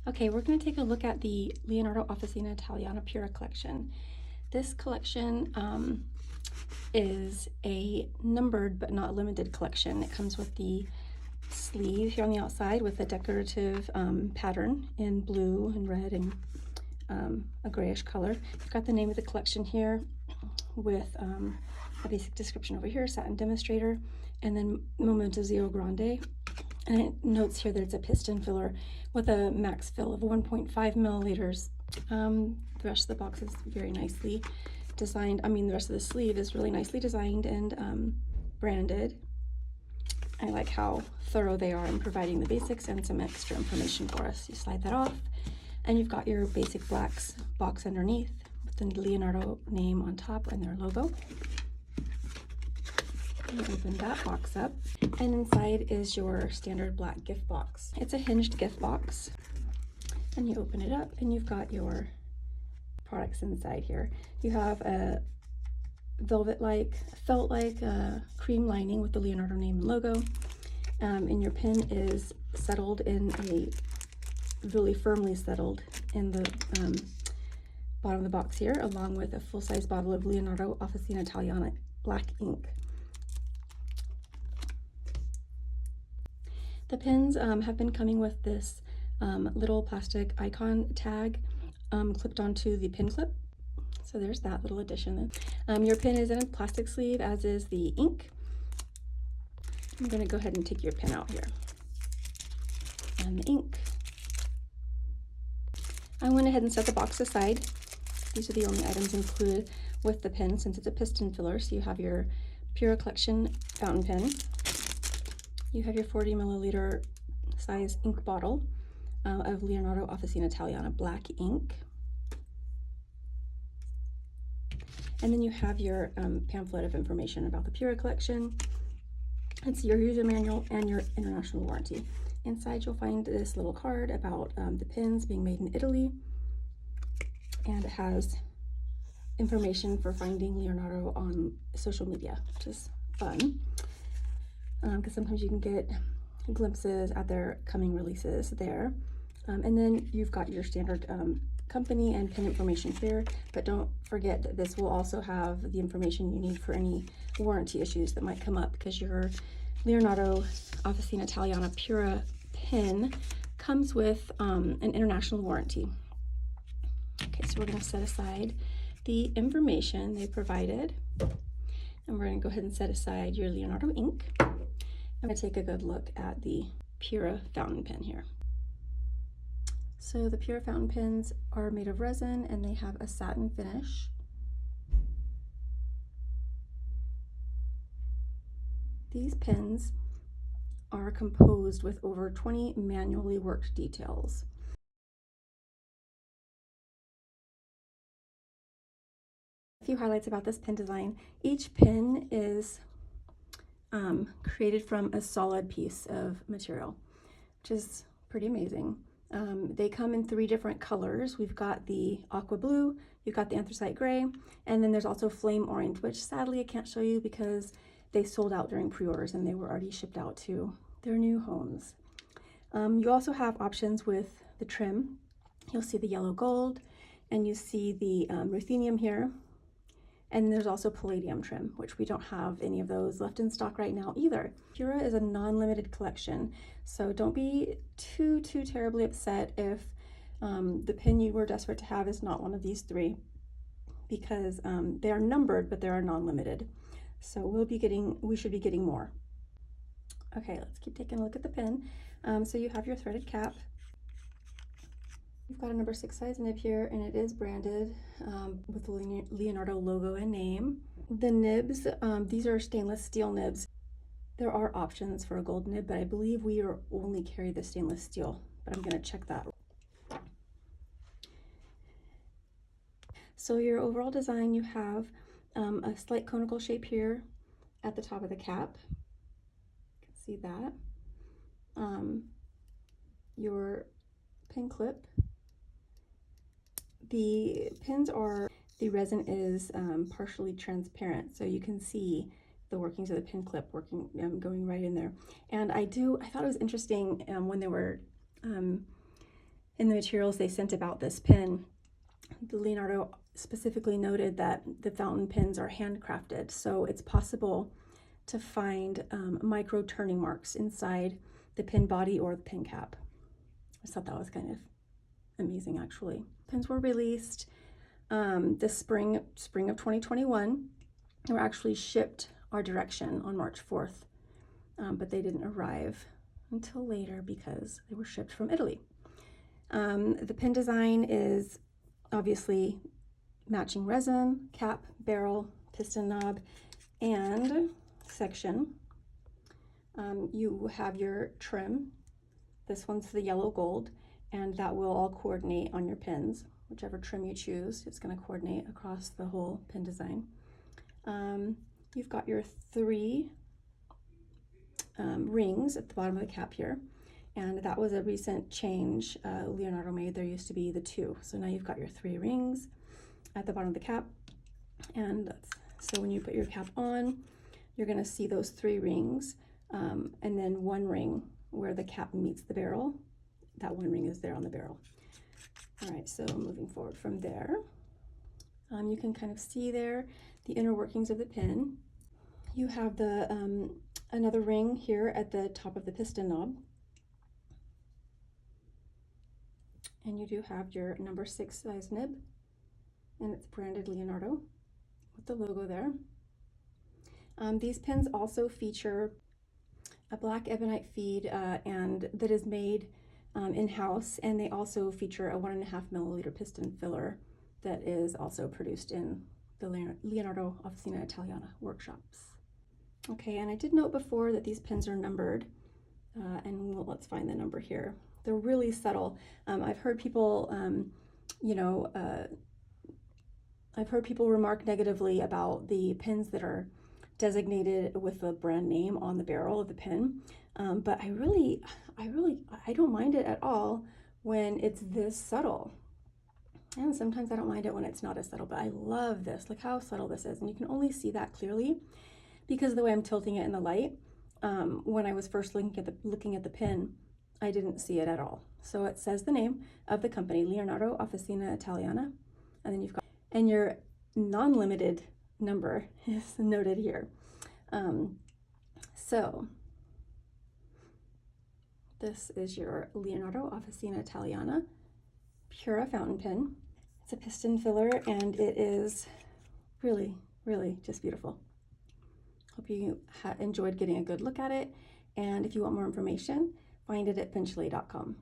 Okay, we're going to take a look at the Leonardo Officina Italiana Pura collection. This collection is a numbered but not limited collection. It comes with the sleeve here on the outside with a decorative pattern in blue and red and a grayish color. You've got the name of the collection here with a basic description over here, satin demonstrator, and then Momento Zero Grande. And it notes here that it's a piston filler with a max fill of 1.5 milliliters. The rest of the box is very nicely designed. I mean, the rest of the sleeve is really nicely designed and branded. I like how thorough they are in providing the basics and some extra information for us. You slide that off, and you've got your basic blacks box underneath with the Leonardo name on top and their logo. You open that box up, and inside is your standard black gift box. It's a hinged gift box, and you open it up and you've got your products inside here. You have a velvet-like, felt-like cream lining with the Leonardo name and logo, and your pin is settled in a really firmly settled in the bottom of the box here, along with a full-size bottle of Leonardo Officina Italiana black ink. The pins have been coming with this little plastic icon tag clipped onto the pin clip. So there's that little addition. Your pin is in a plastic sleeve, as is the ink. I'm going to go ahead and take your pin out here. And the ink. I went ahead and set the box aside. These are the only items included with the pin since it's a piston filler. So you have your Pura Collection fountain pen. You have your 40 milliliter size ink bottle of Leonardo Officina Italiana black ink. And then you have your pamphlet of information about the Pura collection. It's your user manual and your international warranty. Inside you'll find this little card about the pins being made in Italy. And it has information for finding Leonardo on social media, which is fun. Because sometimes you can get glimpses at their coming releases there. And then you've got your standard company and pin information here, but don't forget that this will also have the information you need for any warranty issues that might come up, because your Leonardo Officina Italiana Pura pin comes with an international warranty. Okay, so we're going to set aside the information they provided, and we're going to go ahead and set aside your Leonardo ink. I'm going to take a good look at the Pura fountain pen here. So the Pura fountain pens are made of resin and they have a satin finish. These pens are composed with over 20 manually worked details. A few highlights about this pen design. Each pen is created from a solid piece of material, which is pretty amazing. They come in 3 different colors. We've got the aqua blue, you've got the anthracite gray, and then there's also flame orange, which sadly I can't show you because they sold out during pre-orders and they were already shipped out to their new homes. You also have options with the trim. You'll see the yellow gold, and you see the ruthenium here. And there's also Palladium trim, which we don't have any of those left in stock right now either. Pura is a non-limited collection, so don't be too terribly upset if the pin you were desperate to have is not one of these 3, because they are numbered, but they are non-limited. So we should be getting more. Okay, let's keep taking a look at the pin. So you have your threaded cap. You've got a number 6 size nib here, and it is branded with the Leonardo logo and name. The nibs, these are stainless steel nibs. There are options for a gold nib, but I believe we only carry the stainless steel, but I'm going to check that. So your overall design, you have a slight conical shape here at the top of the cap. You can see that. Your pin clip. The resin is partially transparent, so you can see the workings of the pin clip going right in there. And I thought it was interesting when they were in the materials they sent about this pen, Leonardo specifically noted that the fountain pens are handcrafted, so it's possible to find micro turning marks inside the pen body or the pen cap. I just thought that was kind of amazing, actually. Pens were released this spring of 2021. They were actually shipped our direction on March 4th, but they didn't arrive until later because they were shipped from Italy. The pen design is obviously matching resin, cap, barrel, piston knob, and section. You have your trim. This one's the yellow gold, and that will all coordinate on your pins. Whichever trim you choose, it's going to coordinate across the whole pen design. You've got your 3 rings at the bottom of the cap here, and that was a recent change Leonardo made. There used to be the 2, so now you've got your 3 rings at the bottom of the cap, and so when you put your cap on, you're going to see those 3 rings, and then 1 ring where the cap meets the barrel. That 1 ring is there on the barrel. All right, so moving forward from there, you can kind of see there the inner workings of the pin. You have the another ring here at the top of the piston knob, and you do have your number 6 size nib, and it's branded Leonardo with the logo there. These pins also feature a black ebonite feed and that is made in-house, and they also feature a 1.5 milliliter piston filler that is also produced in the Leonardo Officina Italiana workshops. Okay, and I did note before that these pins are numbered, and let's find the number here. They're really subtle. I've heard people, I've heard people remark negatively about the pins that are designated with the brand name on the barrel of the pin, but I don't mind it at all when it's this subtle. And sometimes I don't mind it when it's not as subtle, but I love this. Look how subtle this is, and you can only see that clearly because of the way I'm tilting it in the light. When I was first looking at the pin, I didn't see it at all. So it says the name of the company, Leonardo Officina Italiana, and then you've got, and your non-limited number is noted here. So this is your Leonardo Officina Italiana Pura fountain pen. It's a piston filler, and it is really, really just beautiful. Hope you enjoyed getting a good look at it, and if you want more information, find it at pinchly.com.